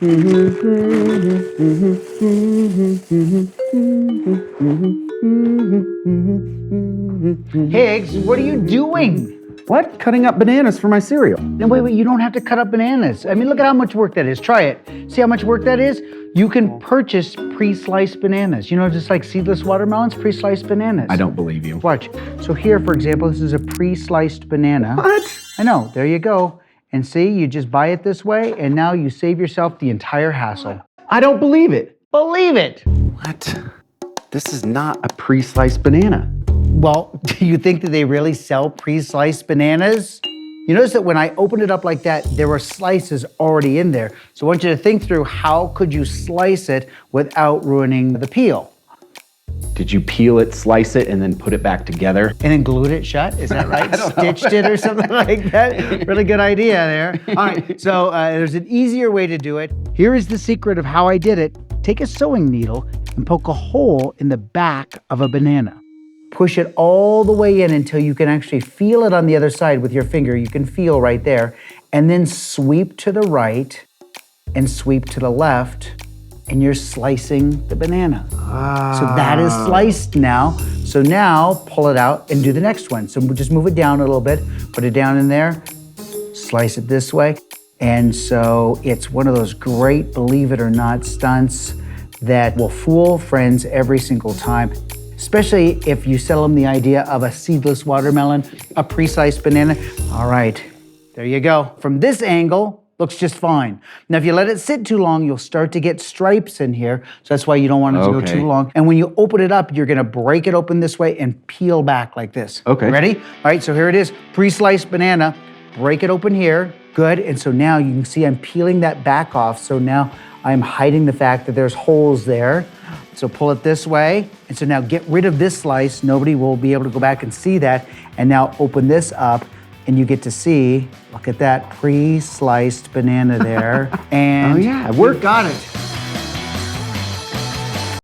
Higgs, what are you doing? What? Cutting up bananas for my cereal. No, wait, you don't have to cut up bananas. I mean, look at how much work that is. Try it. See how much work that is? You can purchase pre-sliced bananas. You know, just like seedless watermelons, pre-sliced bananas. I don't believe you. Watch. So here, for example, this is a pre-sliced banana. What? I know, there you go. And see, you just buy it this way, and now you save yourself the entire hassle. I don't believe it. Believe it. What? This is not a pre-sliced banana. Well, do you think that they really sell pre-sliced bananas? You notice that when I opened it up like that, there were slices already in there. So I want you to think through how could you slice it without ruining the peel? Did you peel it, slice it, and then put it back together? And then glued it shut, is that right? I don't know. Stitched it or something like that? Really good idea there. All right, so there's an easier way to do it. Here is the secret of how I did it. Take a sewing needle and poke a hole in the back of a banana. Push it all the way in until you can actually feel it on the other side with your finger. You can feel right there. And then sweep to the right and sweep to the left, and you're slicing the banana. So that is sliced now. So now pull it out and do the next one. So just move it down a little bit, put it down in there, slice it this way. And so it's one of those great, believe it or not, stunts that will fool friends every single time. Especially if you sell them the idea of a seedless watermelon, a pre-sliced banana. All right, there you go. From this angle, looks just fine. Now, if you let it sit too long, you'll start to get stripes in here. So that's why you don't want it to go too long. And when you open it up, you're gonna break it open this way and peel back like this. Okay. Ready? All right, so here it is, pre-sliced banana. Break it open here, good. And so now you can see I'm peeling that back off. So now I'm hiding the fact that there's holes there. So pull it this way. And so now get rid of this slice. Nobody will be able to go back and see that. And now open this up and you get to see, look at that pre-sliced banana there. And Oh yeah, it worked. got it.